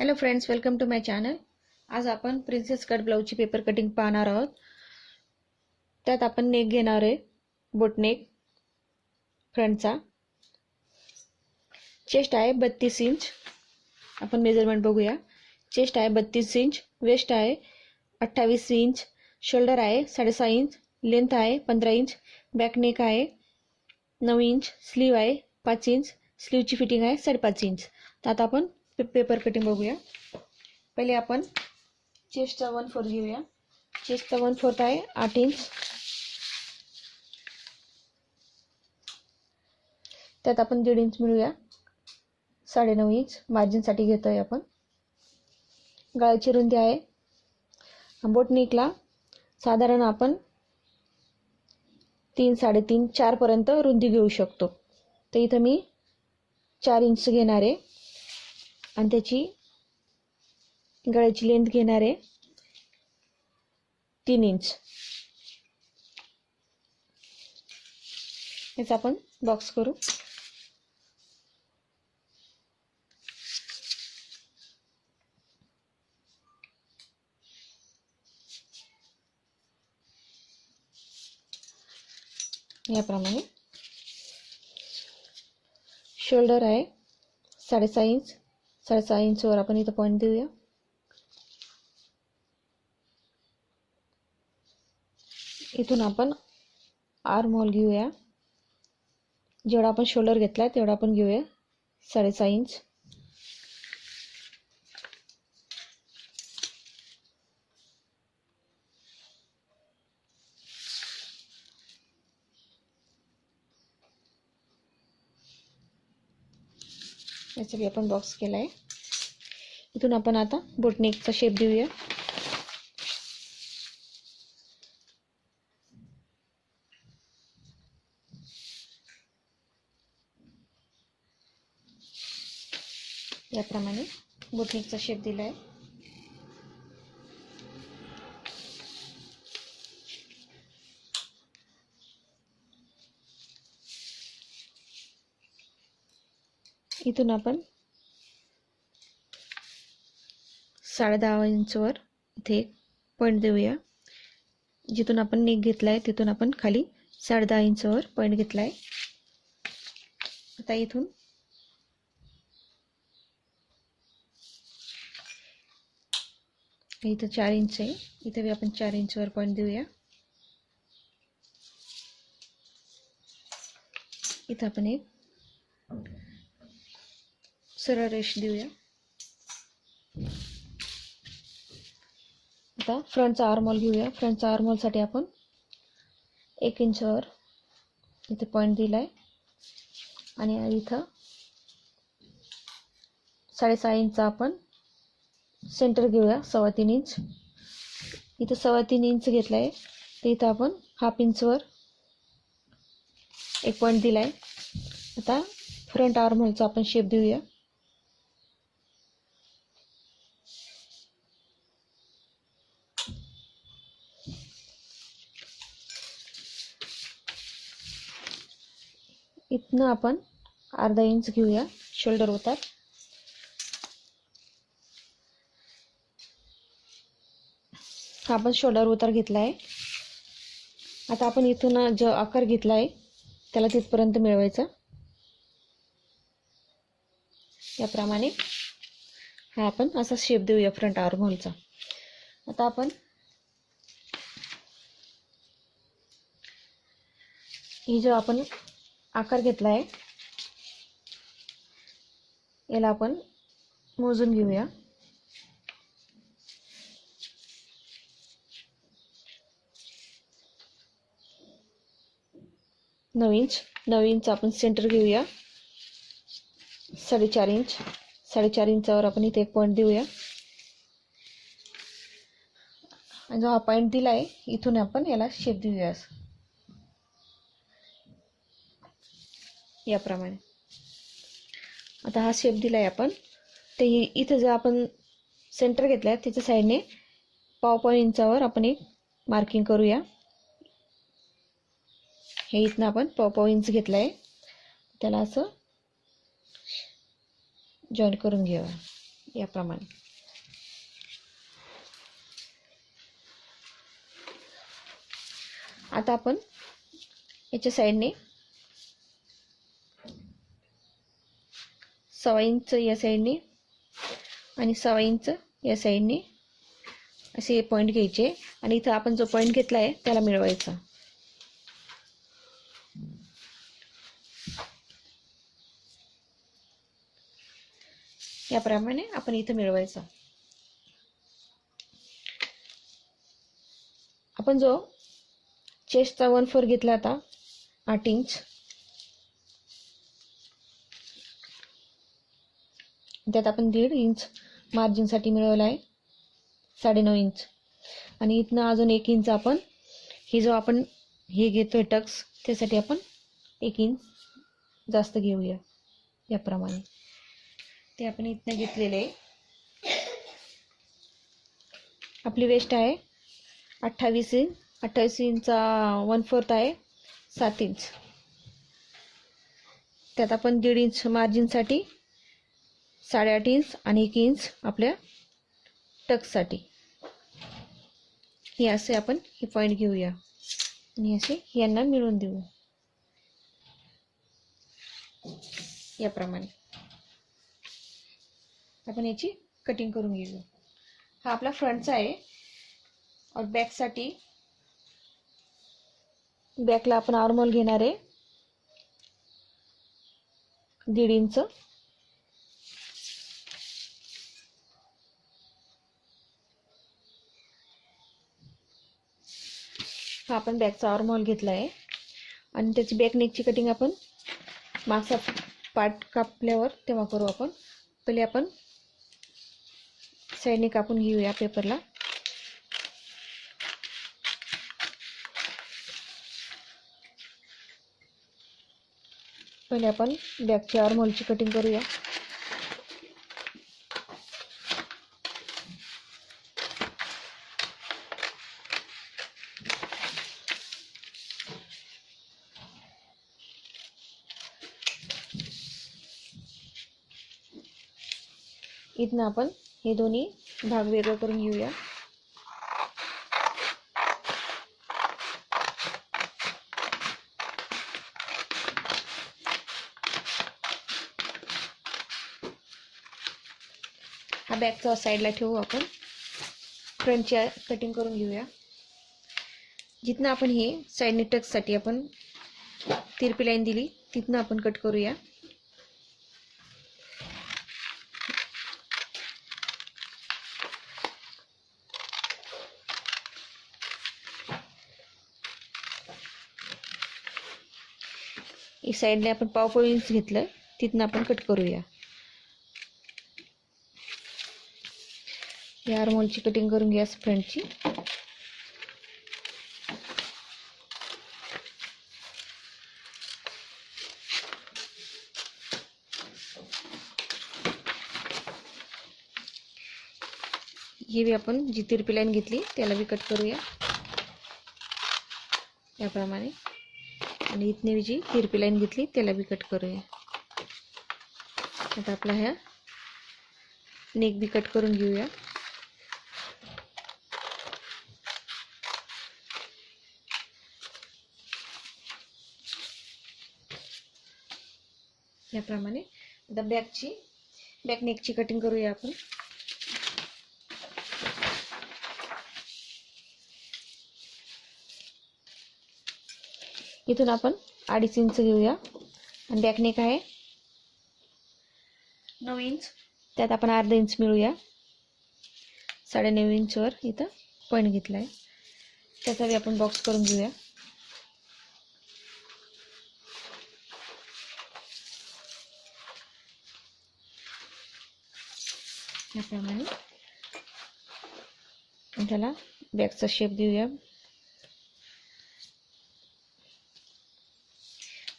Hello friends, welcome to my channel. आज आपण princess cut ब्लाउजची पेपर कटिंग पाहणार आहोत। त्यात आपण नेक घेणार आहे, बोट नेक फ्रंटचा। चेस्ट आहे 32 इंच। आपण मेजरमेंट बघूया। चेस्ट आहे 32 इंच, वेस्ट आहे 28 इंच, शोल्डर आहे 6.5 इंच, लेंथ आहे 15 इंच, बॅक नेक आहे 9 इंच, स्लीव आहे 5 इंच, स्लीवची फिटिंग आहे 5.5 इंच। तर आता आपण पेपर कटिंग बघूया। पहिले आपण चेस्टचा 1/4 घेऊया। चेस्टचा 1/4 आहे 8 इंच। त्यात आपण 1.5 इंच मिळूया, 9.5 इंच मार्जिनसाठी घेतोय आपण। गळ्याची रुंदी आहे, बोट नेकला साधारण आपण 3, 3.5, 4 पर्यंत रुंदी घेऊ शकतो। तर इथं मी 4 इंच घेणार आहे आणि त्याची गळ्याची लेंथ घेणार आहे 3 इंच। याचा आपण बॉक्स करू। याप्रमाणे शोल्डर आहे 6.5 इंच। 6.5 इंच वर आपण इथं पॉइंट देऊया। इथून आपण आर्म होल घेऊया। जेवढा आपण शोल्डर घेतलाय तेवढा आपण घेऊया 6.5 इंच। याचा आपण बॉक्स केलाय। इथून आपण आता बोट नेकचा शेप देऊया। याप्रमाणे बोट नेकचा शेप दिलाय। इथून आपण 10.5 इंचवर इथे एक पॉइंट देऊया। जिथून आपण नेक घेतलाय तिथून आपण खाली 10.5 इंचवर पॉइंट घेतलाय। आता इथून इथं 4 इंच आहे, इथे भी आपण 4 इंचवर पॉइंट देऊया। इथं आपण एक सरळ रेष देऊया। आता फ्रंटचा आर्म होल घेऊया। फ्रंटचा आर्म होल साठी आपण 1 इंचवर इथे पॉइंट दिलाय आणि इथं 6.5 इंचचा आपण सेंटर घेऊया 3.25 इंच। इथं 3.25 इंच घेतलाय, तर इथं आपण 1/2 इंचवर एक पॉइंट दिलाय। आता फ्रंट आर्म होलचा आपण शेप देऊया। इथनं आपण 1/2 इंच घेऊया शोल्डर उतार। हा आपण शोल्डर उतार घेतलाय। आता आपण इथून जो आकार घेतलाय त्याला तिथपर्यंत मिळवायचा। याप्रमाणे हा आपण असा शेप देऊया फ्रंट आर्म होलचा। आता आपण ही जो आपण आकार घेतलाय याला आपण मोजून घेऊया। 9 इंच। 9 इंच आपण सेंटर घेऊया। 4.5 इंच। 4.5 इंचावर आपण इथे एक पॉइंट देऊया आणि जो हा पॉइंट दिलाय इथून आपण याला शेप देऊया याप्रमाणे। आता हा शेप दिलाय आपण, ते इथं जे आपण सेंटर घेतलाय त्याच्या साईडने 1/2 इंचावर आपण एक मार्किंग करूया। हे इथनं आपण 1/2 इंच घेतलाय, त्याला असं जॉईंट करून घेऊया याप्रमाणे. आता आपण याच्या साईडने 1.25 इंच या साईडने आणि 1.25 इंच या साईडने असे पॉईंट घ्यायचे आणि इथं आपण जो पॉईंट घेतला आहे त्याला मिळवायचा. याप्रमाणे आपण इथं मिळवायचा. आपण जो चेस्टचा 1/4 घेतला होता 8 इंच, त्यात आपण 1.5 इंच मार्जिनसाठी मिळवला आहे 9.5 इंच आणि इथनं अजून 1 इंच आपण हे जो आपण हे घेतोय टक्स त्यासाठी आपण 1 इंच जास्त घेऊया. याप्रमाणे ते आपण इथनं घेतलेले. आपली वेस्ट आहे 28 इंच. 28 इंचचा 1/4 आहे 7 इंच. त्यात आपण 1.5 इंच मार्जिनसाठी 8.5 इंच आणि 1 इंच आपल्या टक्ससाठी. हे असे आपण हे पॉईंट घेऊया आणि असे यांना मिळवून देऊ याप्रमाणे. आपण याची कटिंग करून घेऊ. हा आपला फ्रंटचा आहे. और बॅकसाठी बॅकला आपण आर्महोल घेणार आहे 1.5 इंच. हा आपण बॅकचा आर्महोल घेतला आहे आणि त्याची बॅक नेकची कटिंग आपण मागचा पार्ट कापल्यावर तेव्हा करू. आपण पहिले आपण साईडने कापून घेऊया पेपरला. पहिले आपण बॅकची आर्महोलची कटिंग करूया. इथनं आपण हे दोन्ही भाग वेगळे करून घेऊया. हा बॅकचा साईडला ठेवू. आपण फ्रंटची कटिंग करून घेऊया. जिथनं आपण हे साईडने टक्ससाठी आपण तिरपी लाईन दिली तिथनं आपण कट करूया. एक साईडने आपण 1.25 इंच घेतलं तिथनं आपण कट करूया. या आर्महोलची कटिंग करून घ्या फ्रंटची. हे बी आपण जी तिरपी लाईन घेतली त्याला बी कट करूया याप्रमाणे आणि इथने जी तिरपी लाईन घेतली त्याला बी कट करूया. आता आपला ह्या नेक बी कट करून घेऊया. याप्रमाणे आता बॅक नेकची कटिंग करूया आपण. इथून आपण 2.5 इंच घेऊया आणि बॅक नेक आहे 9 इंच. त्यात आपण अर्धा इंच मिळूया. 9.5 इंचवर इथं पॉईंट घेतला आहे त्याचा बी आपण बॉक्स करून घेऊया. याप्रमाणे त्याला बॅकचा शेप देऊया.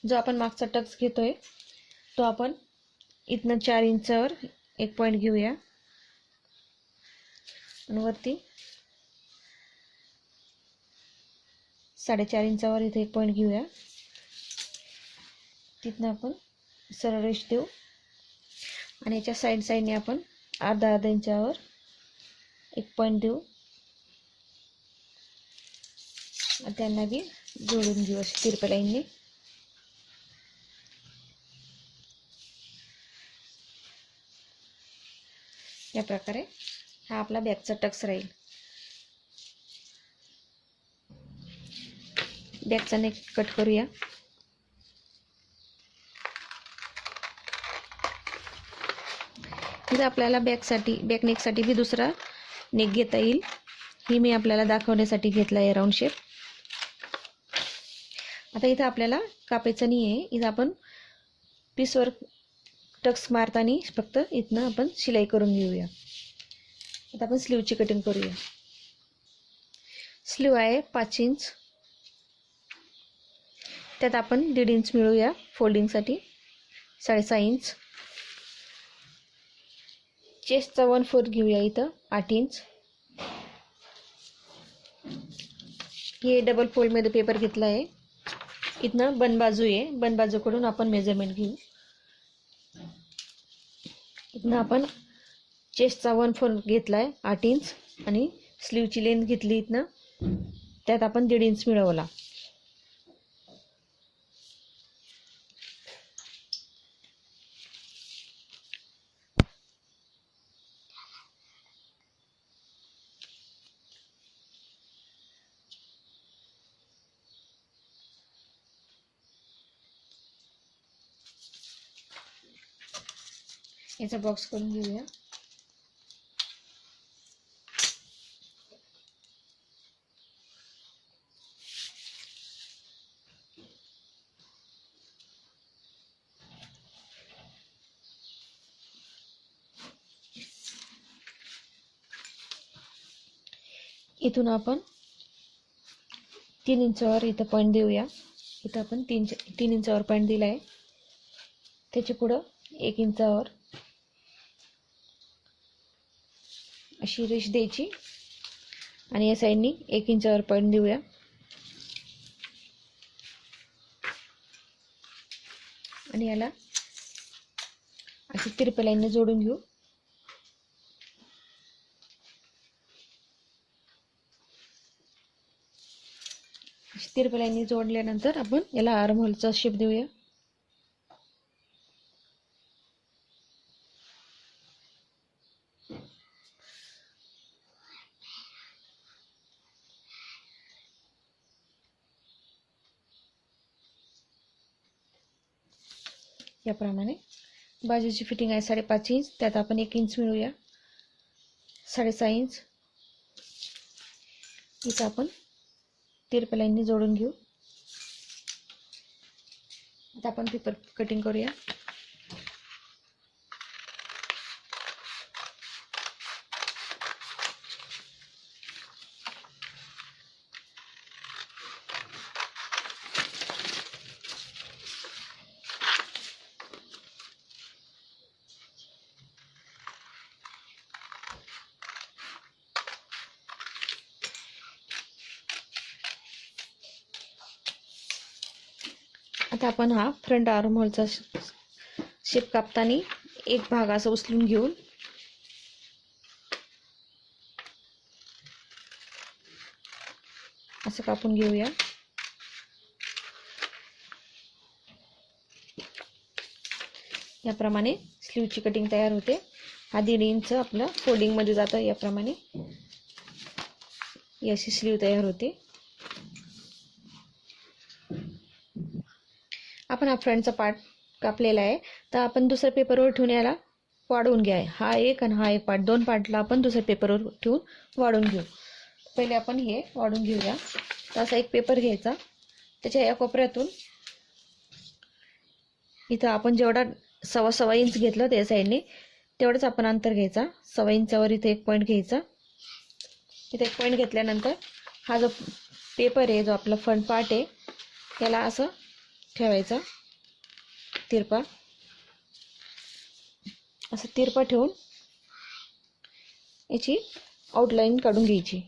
जो आपण मागचा टक्स घेतोय तो आपण इथनं 4 इंचावर एक पॉईंट घेऊया आणि वरती 4.5 इंचावर इथे एक पॉईंट घेऊया. तिथनं आपण सरळ रेष देऊ आणि याच्या साईडने आपण अर्धा इंचावर एक पॉईंट देऊ. त्यांना बी जोडून घेऊ अशी तिरप्या लाईनने. या प्रकारे हा आपला बॅकचा टक्स राहील. बॅकचा नेक कट करूया. इथे आपल्याला बॅक नेकसाठी बी दुसरा नेक घेता येईल. ही मी आपल्याला दाखवण्यासाठी घेतला आहे राऊंड शेप. आता इथं आपल्याला कापायचं नाही आहे. इथं आपण पीसवर टक्स मारताना फक्त इथनं आपण शिलाई करून घेऊया. आता आपण स्लीवची कटिंग करूया. स्लीव आहे 5 इंच. त्यात आपण 1.5 इंच मिळूया फोल्डिंगसाठी. 6.5 इंच. चेस्टचा 1/4 घेऊया इथं 8 इंच. हे डबल फोल्डमध्ये पेपर घेतला आहे. इथनं बन बाजू आहे. बन बाजूकडून आपण मेजरमेंट घेऊ. इथनं आपण चेस्टचा 1/4 घेतला आहे 8 इंच आणि स्लीवची लेंथ घेतली इथनं. त्यात आपण 1.5 इंच मिळवला. याचा बॉक्स करून घेऊया. इथून आपण 3 इंचावर इथं पॉईंट देऊया. इथं आपण 3 इंचावर पॉईंट दिला आहे. त्याच्या पुढं 1 इंचावर अशी रेष द्यायची आणि या साईडनी 1 इंचावर पॉईंट देऊया. आणि याला अशी तिरप्या लाईनने जोडून घेऊ. तिरप्या लाईनने जोडल्यानंतर आपण याला आर्म होलचा शेप देऊया. याप्रमाणे बाजूची फिटिंग आहे 5.5 इंच. त्यात आपण 1 इंच मिळूया. 6.5 इंच. इथं आपण तिरप्या लाईनने जोडून घेऊ. आता आपण पेपर कटिंग करूया. आता आपण हा फ्रंट आर्म होलचा शेप कापताना एक भाग असा उचलून घेऊन असं कापून घेऊया. याप्रमाणे स्लीवची कटिंग तयार होते. हा 1.5 इंच आपलं फोल्डिंग मध्ये जातं. याप्रमाणे अशी स्लीव तयार होते. आपण हा फ्रंटचा पार्ट कापलेला आहे. तर आपण दुसऱ्या पेपरवर ठेवून याला वाढवून घ्या. हा एक आणि हा एक पार्ट, 2 पार्टला आपण दुसऱ्या पेपरवर ठेवून वाढवून घेऊ. पहिले आपण हे वाढून घेऊया. तर असा एक पेपर घ्यायचा. त्याच्या या कोपऱ्यातून इथं आपण जेवढा 1.25 इंच घेतलं त्या साईडने तेवढंच आपण अंतर घ्यायचा. 1.25 इंचावर इथे एक पॉईंट घ्यायचा. इथे एक पॉईंट घेतल्यानंतर हा जो पेपर आहे, जो आपला फ्रंट पार्ट आहे, याला असं ठेवायचा तिरपा. असं तिरपा ठेवून याची आउटलाईन काढून घ्यायची.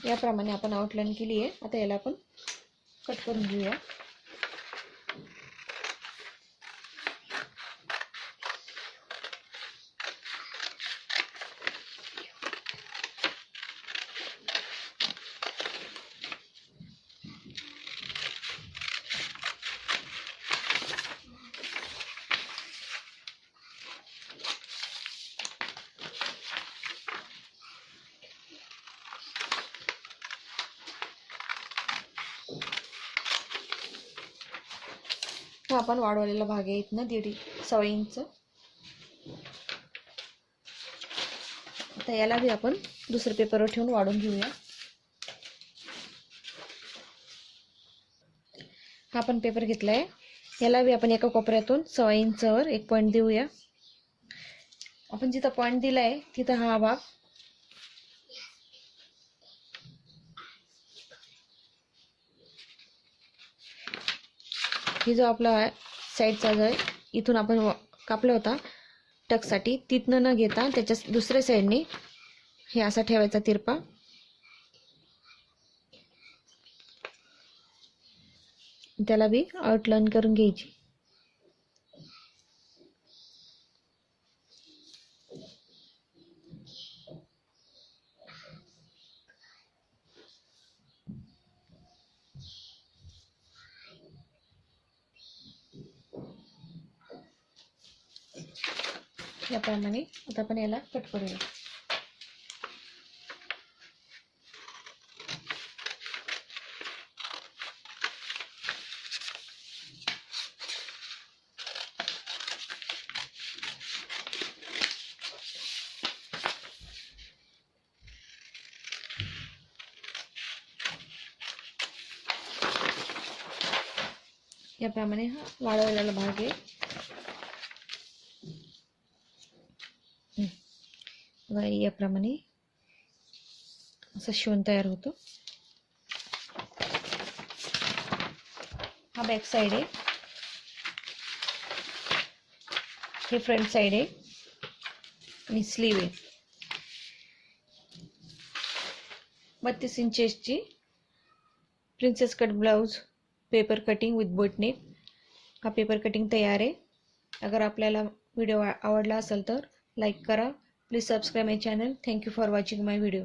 याप्रमाणे आपण आउटलाईन केली आहे. आता याला आपण कट करून घेऊया. हा आपण वाढवलेला भाग आहे इथनं 1.5 इंच. आता याला बी आपण दुसऱ्या पेपरवर ठेवून वाढून घेऊया. हा आपण पेपर घेतलाय. याला बी आपण एका कोपऱ्यातून 1.25 इंचवर एक पॉईंट देऊया. आपण जिथं पॉईंट दिलाय तिथं हा भाग ही जो आपला साईडचा जो आहे इथून आपण कापला होता टक्ससाठी, तिथनं न घेता त्याच्या दुसऱ्या साईडने हे असा ठेवायचा तिरपा. त्याला बी आउटलाईन करून घ्यायची. याप्रमाणे आता आपण याला कट करूया. याप्रमाणे हा वाढवलेला भाग आहे. याप्रमाणे असा शिवण तयार होतो. हा बॅक साइड आहे, हे फ्रंट साइड आहे आणि स्लीव आहे. 32 इंचेसची princess cut blouse paper cutting with boat neck. हा पेपर कटिंग तयार आहे. अगर आपल्याला व्हिडिओ आवडला असेल तर लाईक करा. Please subscribe my channel. Thank you for watching my video.